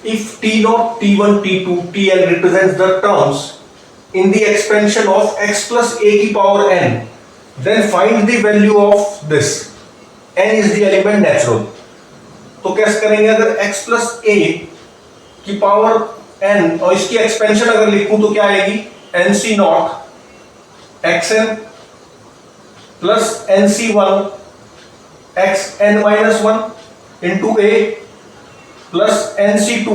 if T0, T1, T2, Tn represents the terms in the expansion of x plus a की power n, then find the value of this. n is the element natural. तो कैसे करेंगे? अगर x plus a की power n और इसकी expansion अगर लिखूं तो क्या आएगी? nc naught xn plus nc1 xn minus 1 into a plus nc2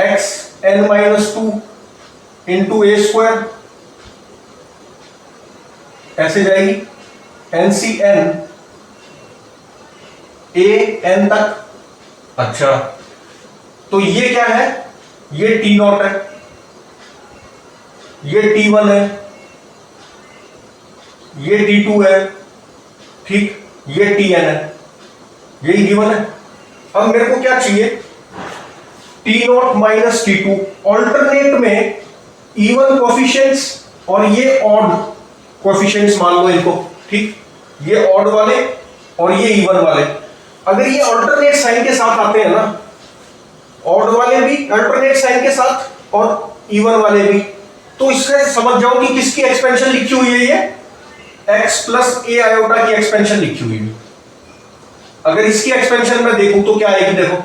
xn minus 2 into A square, ऐसे जाएगी NCN AN तक। अच्छा, तो ये क्या है? ये T0 है, ये T1 है, ये T2 है, ठीक, ये Tn है, यही गिवन है। अब मेरे को क्या चाहिए? T0 माइनस T2, ऑल्टरनेट में इवन कोफिशिएंट्स और ये ऑड कोफिशिएंट्स मान लो इनको, ठीक, ये ऑड वाले और ये इवन वाले। अगर ये ऑल्टरनेट साइन के साथ आते हैं ना, ऑड वाले भी अल्टरनेट साइन के साथ और इवन वाले भी, तो इससे समझ जाओ कि किसकी एक्सपेंशन लिखी हुई है? ये x प्लस ए आयोटा की एक्सपेंशन लिखी हुई है। अगर इसकी एक्सपेंशन में देखूं तो क्या आएगी? देखो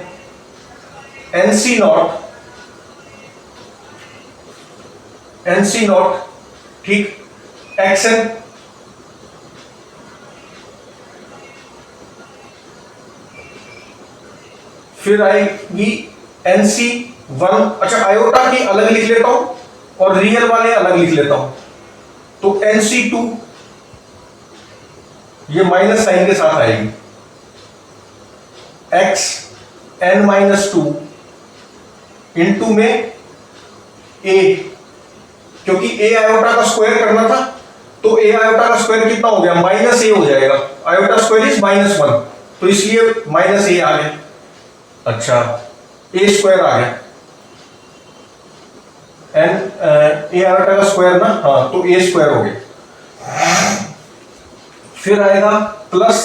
NC नॉट, ठीक, xn फिर आएगी NC1। अच्छा, आयोटा की अलग लिख लेता हूं और रियल वाले अलग लिख लेता हूं। तो NC2 ये माइनस साइन के साथ आएगी, xn माइनस 2 इंटू में a, क्योंकि a आयोटा का स्क्वायर करना था तो a आयोटा का स्क्वायर कितना हो गया? माइनस a हो जाएगा। आयोटा स्क्वायर इज -1, तो इसलिए माइनस a आ गया। अच्छा, a स्क्वायर आ गया, एन a आयोटा का स्क्वायर ना, हाँ, तो a स्क्वायर हो गया। फिर आएगा plus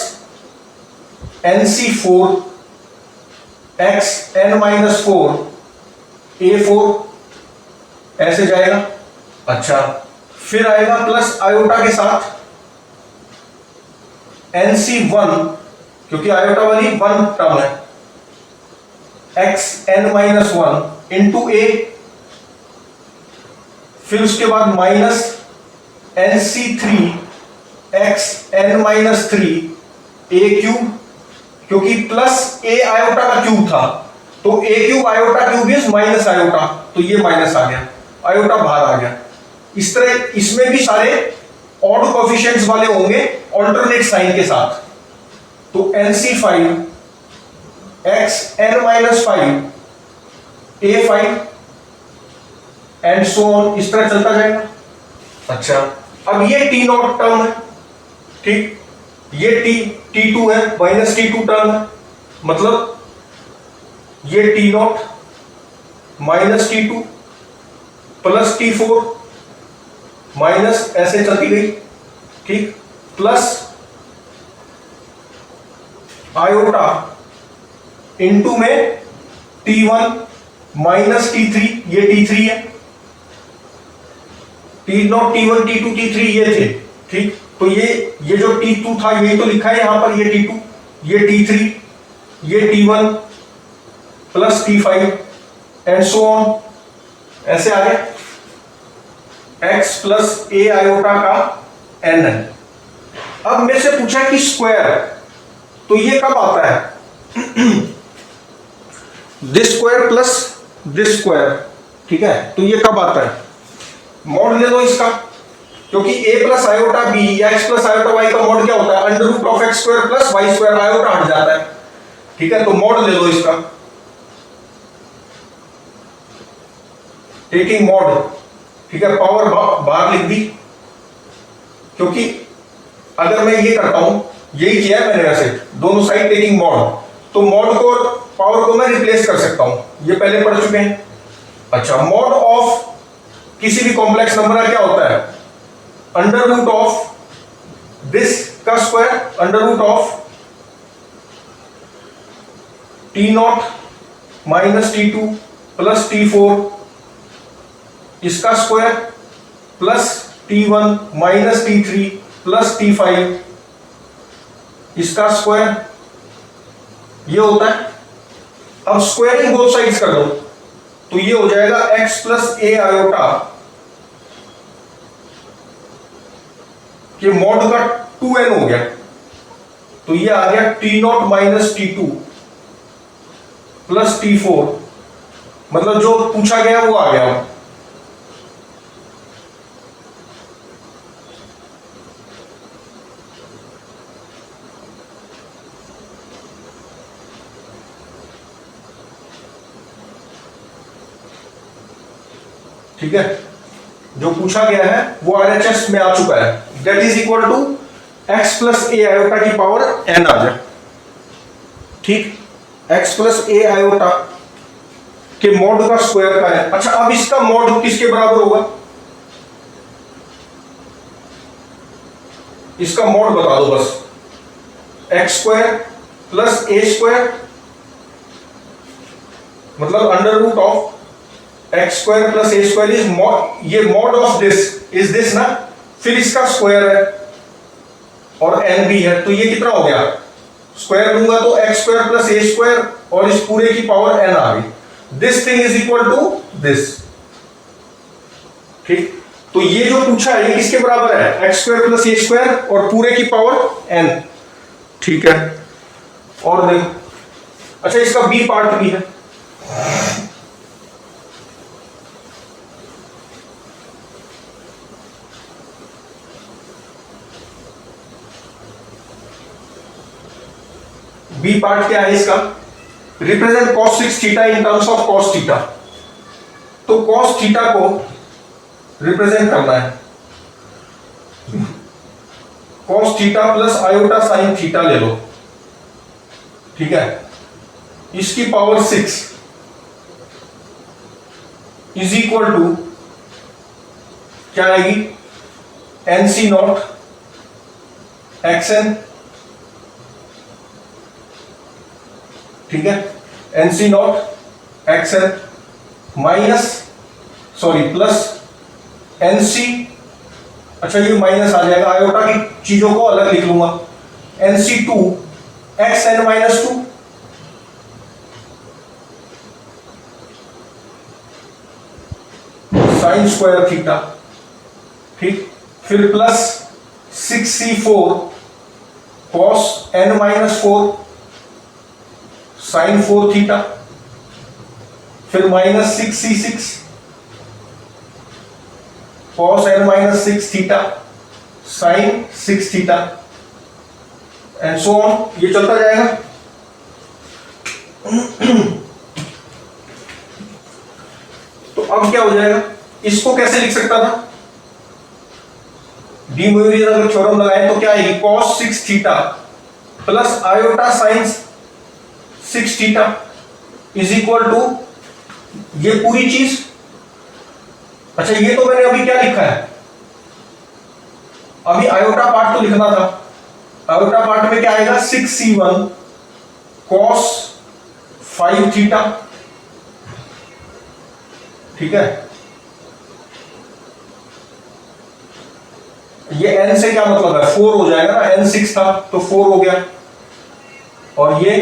NC4 xn minus 4 a4, ऐसे जाएगा। अच्छा, फिर आएगा प्लस आयोटा के साथ NC1, क्योंकि आयोटा वाली 1 टर्म है, xn माइनस 1 इंटू a, फिर उसके बाद minus NC3 xn minus 3 a cube, क्योंकि प्लस a आयोटा का क्यूब था तो a cube iota cube is minus iota, तो ये माइनस आ गया, आयोटा बाहर आ गया। इस तरह इसमें भी सारे ऑड कोफिशिएंट्स वाले होंगे ऑल्टरनेट साइन के साथ। तो NC5 xn minus 5 a5 and so on, इस तरह चलता जाएगा। अच्छा, अब ये T0 टर्म है, ठीक, ये T2 है, माइनस T2 टर्म है, मतलब ये T0 minus T2 plus T4 minus, ऐसे चलती गई, ठीक, प्लस आयोटा इंटू में T1 माइनस T3, ये T3 है, T0 T1 T2 T3 ये थे, ठीक, तो ये जो T2 था यही तो लिखा है यहां पर, ये T2, ये T3, ये T1 plus T5 and so on, ऐसे आ गए। x प्लस ए आयोटा का n है। अब मेरे से पूछा कि स्क्वायर, तो ये कब आता है? This square plus this square, ठीक है, तो ये कब आता है? मॉड ले लो इसका, क्योंकि a प्लस आयोटा b या x प्लस आयोटा y का मॉड क्या होता है? Under root of x square plus Y square, iota हट जाता है, ठीक है, तो मॉड ले लो इसका, टेकिंग मॉड, ठीक है, पावर बाहर लिख दी, क्योंकि अगर मैं ये करता हूं, यही किया है मैंने वैसे, दोनों साइड टेकिंग मॉड, तो मॉड को और पावर को मैं रिप्लेस कर सकता हूं, ये पहले पढ़ चुके हैं। अच्छा, मॉड ऑफ किसी भी कॉम्प्लेक्स नंबर का क्या होता है? अंडर रूट ऑफ दिस का square, under root of T0 minus T2 plus T4 इसका square plus T1 minus T3 plus T5 इसका स्क्वायर, ये होता है। अब स्क्वायरिंग बोथ साइड्स कर दो तो ये हो जाएगा x प्लस ए आयोटा के मॉड का 2n हो गया, तो ये आ गया T0 minus T2 plus T4, मतलब जो पूछा गया वो आ गया। ठीक है, जो पूछा गया है वो RHS में आ चुका है, that is equal to x plus A iota की पावर n आ जाए। ठीक, x प्लस ए आयोटा के मॉड का स्क्वायर का है। अच्छा, अब इसका मॉड किसके बराबर होगा, इसका मॉड बता दो बस। एक्स स्क्वायर प्लस ए स्क्वायर मतलब under root of x square plus A square is mod, ये mod of this is this ना, फिर इसका स्क्वायर है और एन भी है, तो ये कितना हो गया, स्क्वायर लूंगा तो एक्स स्क्वायर प्लस ए स्क्वायर और इस पूरे की पावर एन आ गई। This thing is equal to this. ठीक, तो ये जो पूछा है ये किसके बराबर है, एक्स स्क्वायर प्लस ए स्क्वायर और पूरे की पावर एन। ठीक है, और देखो, अच्छा इसका बी पार्ट भी है। बी पार्ट क्या है इसका, represent cos 6 theta in terms of cos theta. तो cos थीटा को रिप्रेजेंट करना है, cos theta plus iota sine theta ले लो। ठीक है, इसकी पावर 6 इज इक्वल टू क्या आएगी, NC नॉट XN। ठीक है, NC naught XN minus plus NC, अच्छा ये माइनस आ जाएगा, आयोटा की चीजों को अलग लिख लूंगा, NC2 XN minus 2 sine square theta. ठीक, फिर plus 6C4 cos n minus 4 sine 4 theta, फिर minus 6C6 cos n minus 6 theta sine 6 theta and so on, ये चलता जाएगा। तो अब क्या हो जाएगा, इसको कैसे लिख सकता था, डी मोइरियस अगर थ्योरम लगाए तो क्या आएगी, cos 6 theta plus iota sine 6 theta is equal to ये पूरी चीज। अच्छा, ये तो मैंने अभी क्या लिखा है, अभी आयोटा पार्ट तो लिखना था, आयोटा पार्ट में क्या आएगा, 6C1 cos 5 थीटा। ठीक है, ये n से क्या मतलब है, 4 हो जाएगा ना, n 6 था तो 4 हो गया, और ये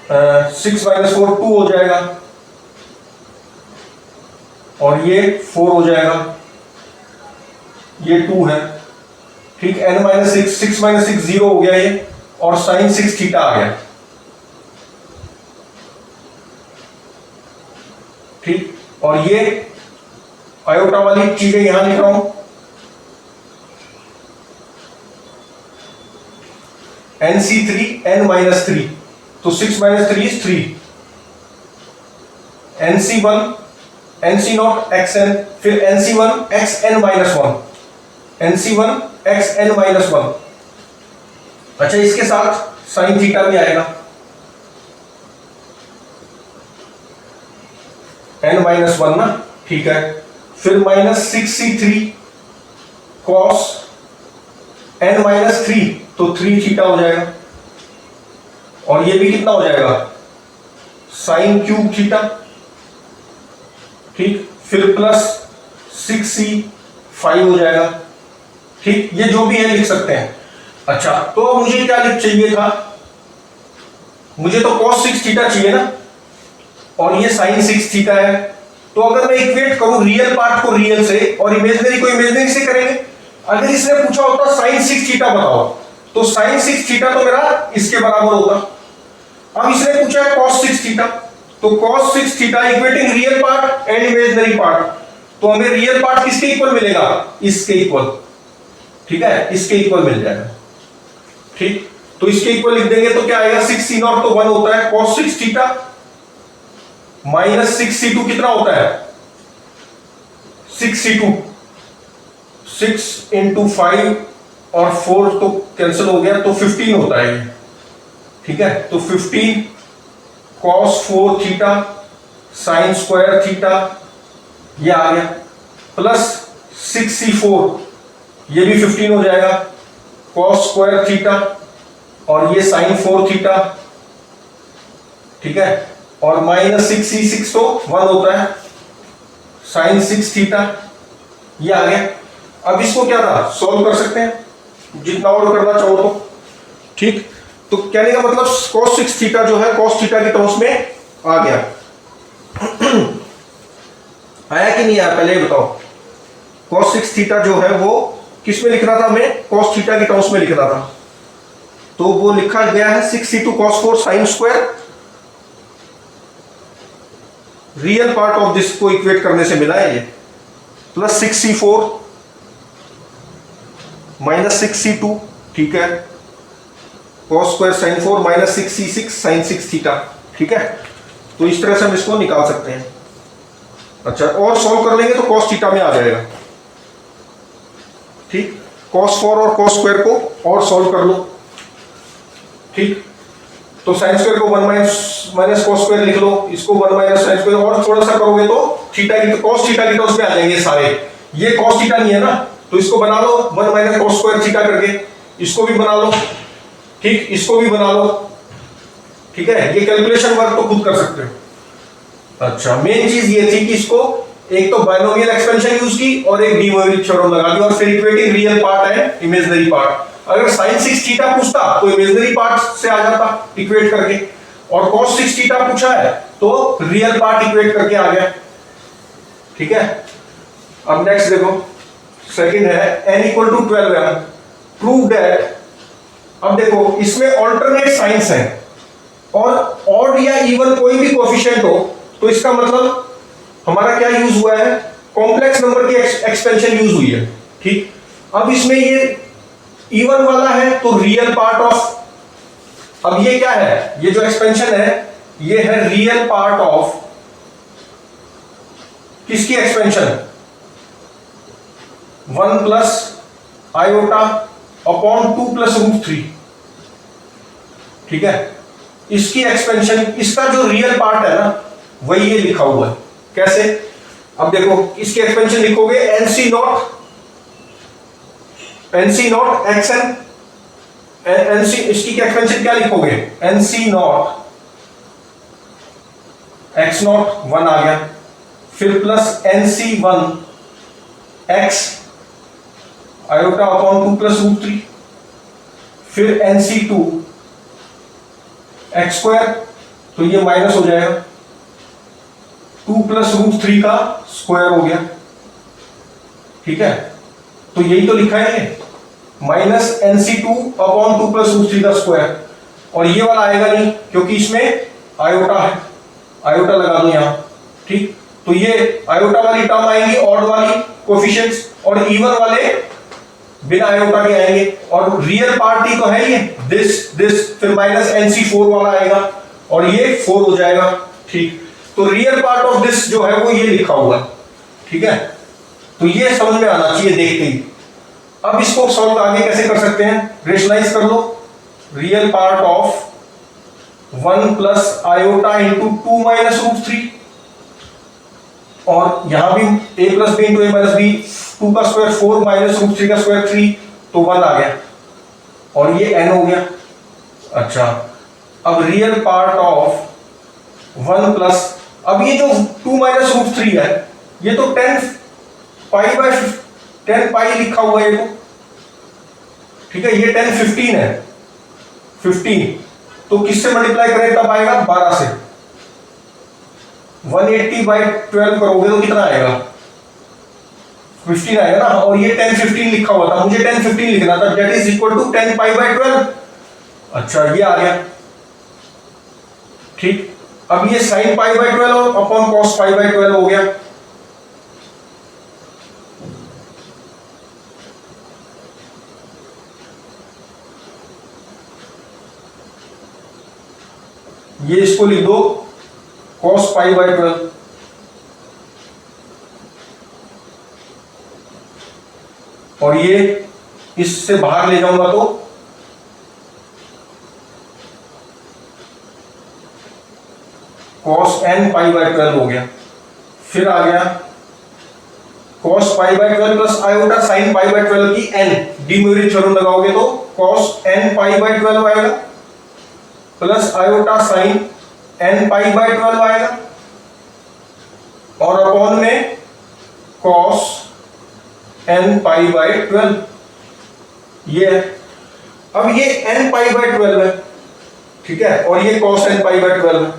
6 माइनस 4 2 हो जाएगा, और ये 4 हो जाएगा, ये 2 है। ठीक, n माइनस 6 माइनस 6 0 हो गया ये, और साइन 6 थीटा आ गया। ठीक, और ये आयोटा वाली चीजें यहां लिख रहा हूं, NC3 n माइनस 3, तो 6 minus 3 is 3, NC1 NC naught XN, फिर NC1 XN minus 1, NC1 XN minus 1। अच्छा, इसके साथ साइन थीटा भी आएगा, n माइनस 1 ना। ठीक है, फिर minus 6C3 cos n minus 3, तो 3 थीटा हो जाएगा, और ये भी कितना हो जाएगा, साइन क्यूब थीटा, ठीक, फिर प्लस 6c5 हो जाएगा, ठीक, ये जो भी है लिख सकते हैं। अच्छा, तो मुझे क्या लिख चाहिए था, मुझे तो cos 6 थीटा चाहिए ना, और ये sin 6 थीटा है। तो अगर मैं इक्वेट करूं रियल पार्ट को रियल से और इमेजिनरी को इमेजिनरी से करेंगे। अगर इसने पूछा होता sin 6 थीटा बताओ, तो sin 6 थीटा तो मेरा इसके बराबर होता। अब इसने पूछा है cos 6 थीटा, तो cos 6 theta equating real part and imaginary part, तो हमें रियल पार्ट किसके इक्वल मिलेगा, इसके इक्वल, ठीक है, इसके इक्वल मिल जाएगा, ठीक। तो इसके इक्वल लिख देंगे तो क्या आएगा, 6c0 तो 1 होता है, cos 6 थीटा माइनस 6c2 कितना होता है, 6c2, 6 इंटू 5 और 4 तो कैंसिल हो गया, तो 15 होता है, ठीक है। तो 15 cos 4 theta sine square theta ये आ गया, प्लस 6c4 ये भी 15 हो जाएगा, cos स्क्वायर थीटा और ये साइन 4 थीटा, ठीक है, और माइनस 6c6 तो 1 होता है, साइन 6 थीटा ये आ गया। अब इसको क्या था, सॉल्व कर सकते हैं जितना और करना चाहो तो, ठीक। तो कहने का मतलब cos 6 थीटा जो है cos थीटा की टर्म्स में आ गया। आया कि नहीं आया, पहले बताओ। cos 6 थीटा जो है वो किस में लिखना था, हमें cos थीटा की टर्म्स में लिखना था, तो वो लिखा गया है 6c2 cos 4 sine square, real part of this को इक्वेट करने से मिला है ये, प्लस 6c4 माइनस 6c2, ठीक है, cos square sine 4 minus 6c6 sine 6 theta, ठीक है। तो इस तरह से हम इसको निकाल सकते हैं। अच्छा, और सॉल्व कर लेंगे तो cos थीटा में आ जाएगा, ठीक। cos 4 और cos स्क्वायर को और सॉल्व कर लो, ठीक। तो साइन स्क्वायर को 1 माइनस cos स्क्वायर लिख लो, इसको 1 माइनस साइन स्क्वायर, और थोड़ा सा करोगे तो थीटा की, तो cos थीटा की टर्म्स में आ जाएंगे सारे। ये cos थीटा नहीं है ना, तो इसको बना लो 1 माइनस cos स्क्वायर थीटा करके, इसको भी बना लो, ठीक, इसको भी बना लो, ठीक है। ये कैलकुलेशन वर्क तो खुद कर सकते हो। अच्छा, मेन चीज ये थी कि इसको एक तो बायनोमियल एक्सपेंशन यूज की और एक डी मोइरेट थ्योरम लगा दी, और फिर equating real part and imaginary part. अगर sin 6 थीटा पूछता तो इमेजिनरी पार्ट से आ जाता इक्वेट करके, और cos 6 थीटा पूछा है तो रियल पार्ट इक्वेट करके आ गया, ठीक है। अब नेक्स्ट देखो, सेकंड है n equal to 12m, prove that. अब देखो इसमें ऑल्टरनेट साइंस है, और ऑड या इवन कोई भी कोएफिशिएंट हो तो इसका मतलब हमारा क्या यूज हुआ है, कॉम्प्लेक्स नंबर की एक्सपेंशन यूज हुई है, ठीक। अब इसमें ये इवन वाला है तो रियल पार्ट ऑफ, अब ये क्या है, ये जो एक्सपेंशन है ये है रियल पार्ट ऑफ किसकी expansion, 1 plus iota upon 2 plus root 3, ठीक है। इसकी एक्सपेंशन, इसका जो रियल पार्ट है ना वही ये लिखा हुआ है। कैसे, अब देखो इसकी एक्सपेंशन लिखोगे nc नॉट xn, nc, इसकी एक्सपेंशन क्या लिखोगे, nc नॉट x नॉट 1 आ गया, फिर plus nc1 x iota upon 2 plus root 3, फिर nc2 x स्क्वायर, तो ये माइनस हो जाएगा, 2 प्लस रूट 3 का स्क्वायर हो गया, ठीक है। तो यही तो लिखा है ये, minus nc2 upon 2 plus root 3 का स्क्वायर, और ये वाला आएगा नहीं क्योंकि इसमें आयोटा है, आयोटा लगा दो यहां, ठीक। तो ये आयोटा वाली टर्म आएंगी, ऑड वाली कोएफिशिएंट्स, और इवन वाले बिना आयोटा के आएंगे, और रियल पार्ट ही तो है ये, दिस, फिर माइनस nc4 वाला आएगा और ये 4 हो जाएगा, ठीक। तो रियल पार्ट ऑफ दिस जो है वो ये लिखा हुआ है, ठीक है। तो ये समझ में आना चाहिए देखते ही। अब इसको सॉल्व आगे कैसे कर सकते हैं, रेशनलाइज कर लो, real part of 1 plus iota into 2 minus root 3, और यहां भी a plus b into a minus b, 2 का स्क्वायर 4 माइनस रूट 3 का स्क्वायर 3, तो 1 आ गया, और ये n हो गया। अच्छा, अब रियल पार्ट ऑफ 1 प्लस, अब ये जो 2 माइनस रूट 3 है ये तो 10 पाई बाय 10 पाई लिखा हुआ है ये तो, ठीक है, ये 10 15 है, 15 तो किससे मल्टीप्लाई करें तब आएगा 12 से, 180 बाई 12 करोगे तो कितना आएगा 15 आएगा ना, और ये 10 15 लिखा हुआ था, मुझे 10 15 लिखना था, that is equal to 10 pi by 12। अच्छा ये आ गया, ठीक। अब ये sine pi by 12 upon cos pi by 12 हो गया, ये इसको लिख दो cos पाई बाय 12, और ये इससे बाहर ले जाऊंगा तो cos n पाई बाय 12 हो गया, फिर आ गया cos pi by 12 plus iota sign pi by 12 की n, डी मोइरी थ्योरम लगाओगे तो cos n पाई बाय 12 आएगा plus iota sign n pi by 12 आएगा, और अपॉन में cos n पाई बाय 12, ये है। अब ये n पाई बाय 12 है, ठीक है, और ये cos n पाई बाय 12 है।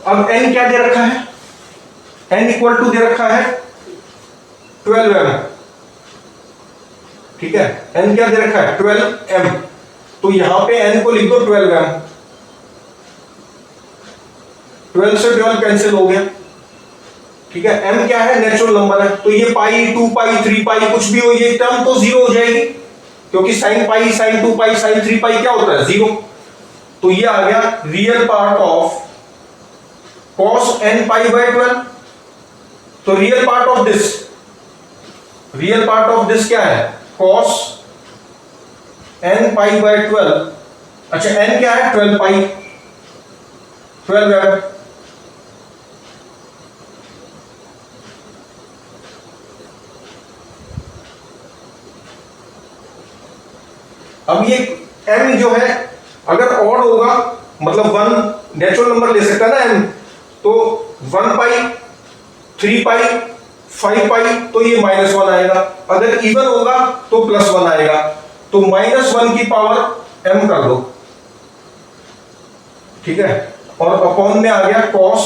अब n क्या दे रखा है, n इक्वल टू दे रखा है 12m, ठीक है, n क्या दे रखा है 12m, तो यहां पे n को लिख दो 12m, 12 से 12 कैंसिल हो गया, ठीक है। m क्या है नेचुरल नंबर है, तो ये पाई 2 पाई 3 पाई कुछ भी हो, ये टर्म तो जीरो हो जाएगी, क्योंकि sine pi sine 2 pi sine 3 पाई क्या होता है जीरो, तो ये आ गया real part of cos n pi by 12, तो रियल पार्ट ऑफ दिस क्या है cos n पाई बाय 12, अच्छा n क्या है 12 पाई 12 है, अब ये m जो है अगर ऑड होगा मतलब 1 नेचुरल नंबर ले सकता है ना m, तो 1 पाई 3 पाई 5 पाई तो ये -1 आएगा, अगर इवन होगा तो +1 आएगा, तो -1 की पावर m कर दो, ठीक है, और अपॉन में आ गया cos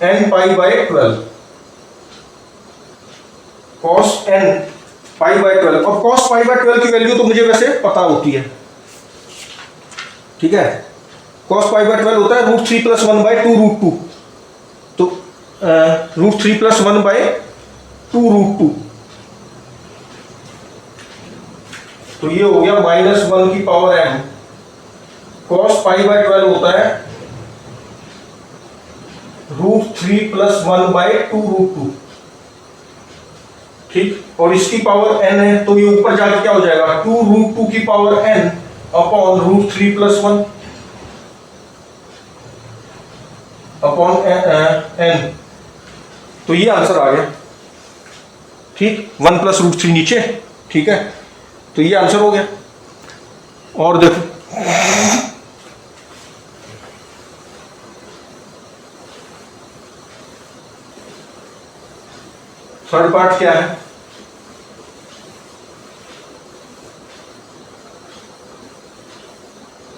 n pi by 12, cos n pi by 12, और cos पाई बाय 12 की वैल्यू तो मुझे वैसे पता होती है, ठीक है, cos पाई बाय 12 होता है √3 + 1 बाय 2 √2, तो √3 + 1 बाय 2 √2, तो ये हो गया -1 की power m, cos pi by 12 होता है √3 + 1 बाय 2 √2, ठीक, और इसकी पावर n है तो ये ऊपर जाके क्या हो जाएगा 2 √2 की power n upon √3 + 1 upon n, तो ये आंसर आ गया, ठीक, 1 + √3 नीचे, ठीक है, तो ये आंसर हो गया। और देखो थर्ड पार्ट क्या है,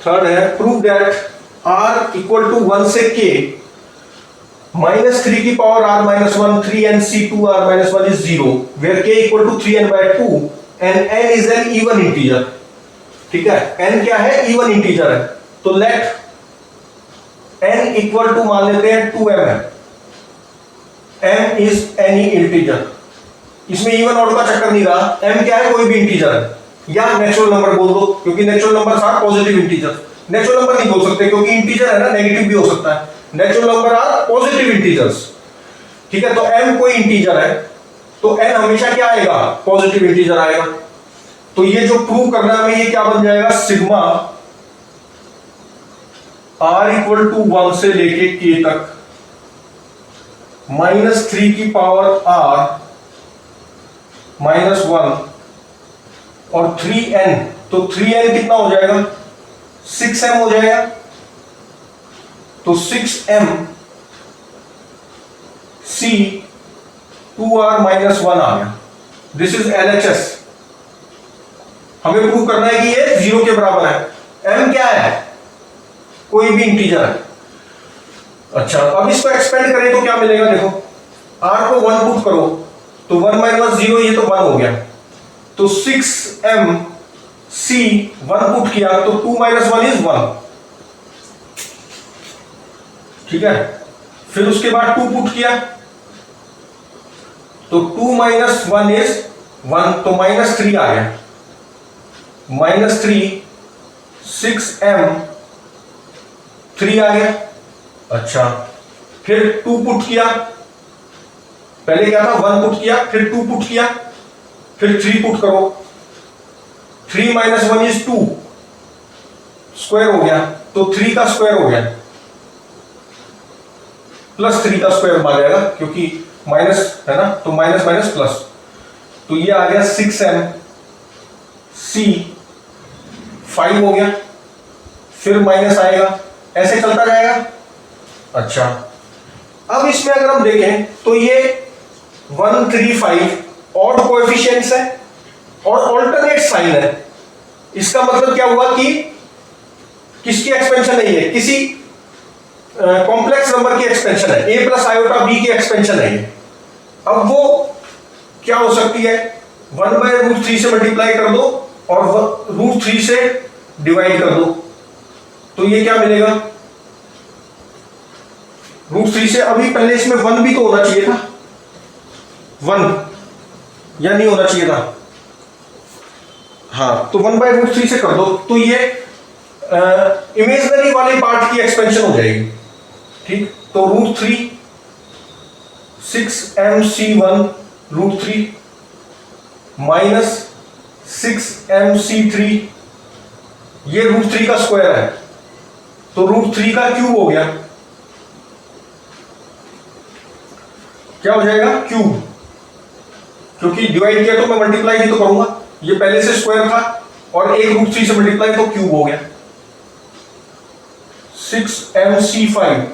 थर्ड है prove that r equal to 1 से k -3 की power r -1 3nc2r -1 is 0 where k equal to 3n/2 and n is an even integer, ठीक है, n क्या है even integer है, तो let n इक्वल टू मान लेते हैं 2m है, m is any integer, इसमें इवन ऑड का चक्कर नहीं रहा, m क्या है कोई भी इंटीजर है, या नेचुरल नंबर बोल दो क्योंकि natural number are positive integer, natural number नहीं बोल सकते क्योंकि इंटीजर है ना, नेगेटिव भी हो सकता है, natural number are positive integers, ठीक है, तो m कोई इंटीजर है तो n हमेशा क्या आएगा पॉजिटिव इंटीजर आएगा, तो ये जो प्रूव करना है ये क्या बन जाएगा सिग्मा r इक्वल टू 1 से लेके k तक -3 की पावर r -1 और 3n, तो 3n कितना हो जाएगा 6m हो जाएगा, तो 6m c 2r माइनस 1 आ गया। This is LHS। हमें प्रूव करना है कि ये 0 के बराबर है। m क्या है? कोई भी इंटीजर है। अच्छा, अब इसको एक्सपेंड करें तो क्या मिलेगा? देखो, r को 1 पुट करो तो 1 माइनस 0, ये तो 1 हो गया। तो 6m c 1 पुट किया तो 2 माइनस 1 इज 1। ठीक है, फिर उसके बाद 2 पुट किया तो 2 माइनस 1 इज 1, तो माइनस 3 आ गया। माइनस 3 6m 3 आ गया। अच्छा, फिर 2 पुट किया, पहले क्या था? 1 पुट किया, फिर 2 पुट किया, फिर 3 पुट करो। 3 माइनस 1 इज 2, स्क्वायर हो गया तो 3 का स्क्वायर हो गया, प्लस 3 का स्क्वायर आ जाएगा क्योंकि माइनस है ना, तो माइनस माइनस प्लस, तो ये आ गया 6m c 5 हो गया, फिर माइनस आएगा, ऐसे चलता जाएगा। अच्छा, अब इसमें अगर हम देखें तो ये 1 3 5 ऑड कोएफिशिएंट्स है और ऑल्टरनेट साइन है। इसका मतलब क्या हुआ कि किसकी एक्सपेंशन है? ये किसी कॉम्प्लेक्स नंबर की एक्सपेंशन है, a प्लस आयोटा b की एक्सपेंशन है ये। अब वो क्या हो सकती है? 1/√3 से मल्टीप्लाई कर दो और √3 से डिवाइड कर दो, तो ये क्या मिलेगा? √3 से, अभी पहले इसमें 1 भी तो होना चाहिए था, 1 या नहीं होना चाहिए था? हाँ, तो 1/√3 से कर दो तो ये इमेजिनरी वाले पार्ट की एक्सपेंशन हो जाएगी। ठीक, तो √3 6mc1 √3 माइनस 6mc3, ये √3 का स्क्वायर है तो √3 का क्यूब हो गया। क्या हो जाएगा? क्यूब, क्योंकि डिवाइड किया तो मैं मल्टीप्लाई भी तो करूंगा, ये पहले से स्क्वायर था और एक √3 से मल्टीप्लाई तो क्यूब हो गया। 6mc5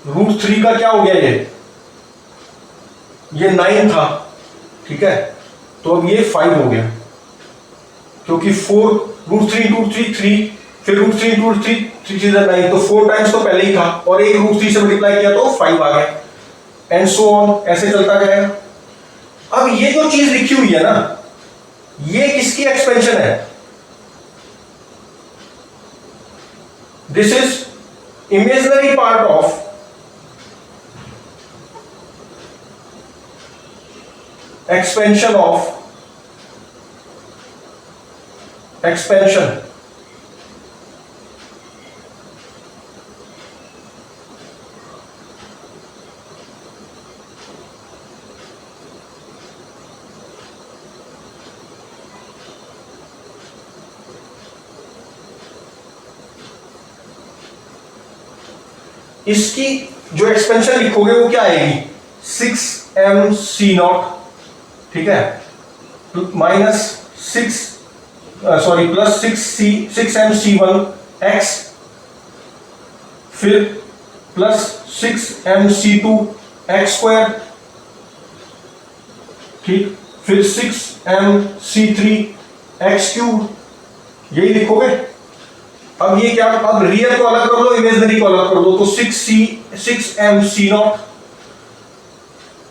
√3 का क्या हो गया? ये 9 था। ठीक है, तो अब ये 5 हो गया क्योंकि 4 √3 × 3 फिर √3 × 3 3 9, तो 4 टाइम्स तो पहले ही था और एक √3 से मल्टीप्लाई किया तो 5 आ गया, एंड सो ऑन, ऐसे चलता जाएगा। अब ये जो चीज लिखी हुई है ना, ये किसकी एक्सपेंशन है? This is imaginary part of expansion इसकी जो एक्सपेंशन लिखोगे वो क्या आएगी? 6mc0, ठीक है, माइनस प्लस 6mc1 x, फिर प्लस 6mc2 x स्क्वायर, ठीक, फिर 6mc3 x क्यूब, यही लिखोगे। अब ये क्या, अब रियल को अलग कर लो, इमेजिनरी को अलग कर दो, तो 6mc0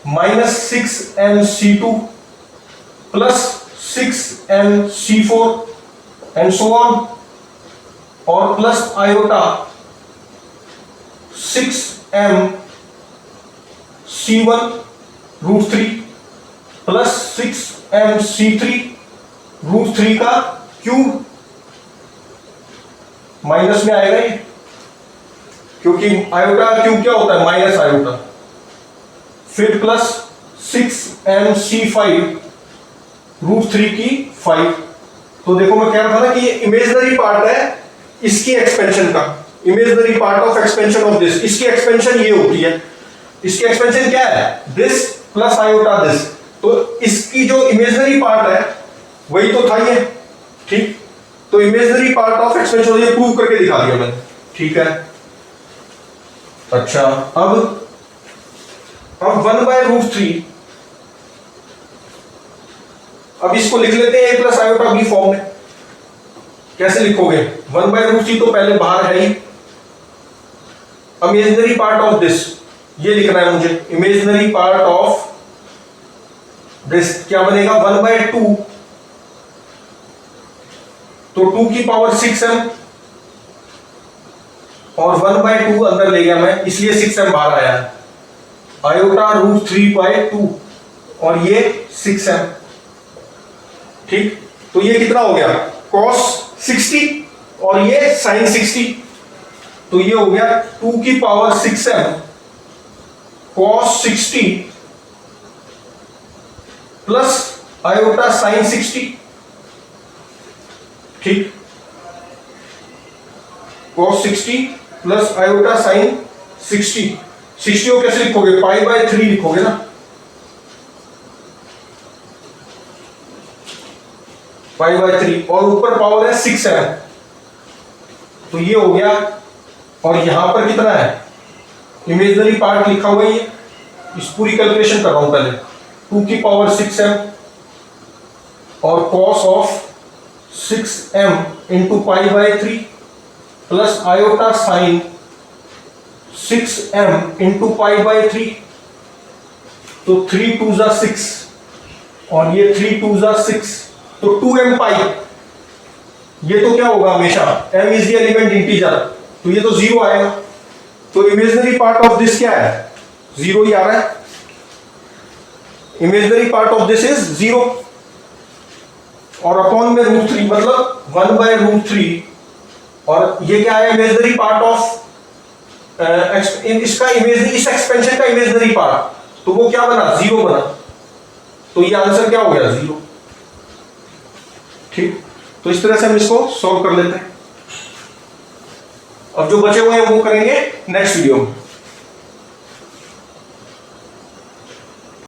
minus 6mc2 plus 6mc4 and so on, और plus iota 6mc1 √3 plus 6mc3 √3 का क्यूब, माइनस में आएगा ये, क्योंकि आयोटा का क्यूब क्या होता है? माइनस आयोटा, फिर प्लस 6mc5 √3 की 5। तो देखो मैं कह रहा था ना कि ये इमेजिनरी पार्ट है इसकी एक्सपेंशन का, imaginary part of expansion of this, इसकी एक्सपेंशन ये होती है। इसकी एक्सपेंशन क्या है? दिस प्लस आयोटा दिस, तो इसकी जो इमेजिनरी पार्ट है वही तो था ये, ठीक। तो इमेजिनरी पार्ट ऑफ एक्सपेंशन ये प्रूव करके दिखा दिया मैंने, ठीक है। अच्छा, अब 1/√3, अब इसको लिख लेते हैं a plus iota B form में। कैसे लिखोगे? 1/√3 तो पहले बाहर है ही, इमेजिनरी पार्ट ऑफ दिस ये लिखना है मुझे। इमेजिनरी पार्ट ऑफ दिस क्या बनेगा? 1/2, तो 2 की पावर 6m और 1/2 अंदर ले गया मैं, इसलिए 6m बाहर आया है। आयोटा √3/2 और ये 6m। ठीक, तो ये कितना हो गया? cos 60 और ये sin 60, तो ये हो गया 2 की power 6m cos 60 plus iota sin 60। ठीक, cos 60 प्लस आयोटा sin 60। 60 को कैसे लिखोगे? π/3 लिखोगे ना, π/3, और ऊपर पावर है 6m, तो ये हो गया। और यहां पर कितना है? इमेजिनरी पार्ट लिखा हुआ है, इस पूरी कैलकुलेशन कर रहा हूं पहले। 2 की पावर 6m और cos of 6m into π/3 plus iota sine 6m into π/3, तो 3 2 जा 6 और ये 3 2 जा 6, तो 2m पाई। ये तो क्या होगा हमेशा? m is the element integer, तो ये तो 0 आएगा। तो इमेजिनरी पार्ट ऑफ दिस क्या है? 0 ही आ रहा है। Imaginary part of this is 0 और अपॉन में √3 मतलब 1/√3, और ये क्या है? इमेजिनरी पार्ट ऑफ इसका इमेजिनरी, इस एक्सपेंशन का इमेजिनरी पार्ट, तो वो क्या बना? 0 बना, तो ये आंसर क्या हो गया? 0। ठीक, तो इस तरह से हम इसको सॉल्व कर लेते हैं। अब जो बचे हुए हैं वो करेंगे नेक्स्ट वीडियो में।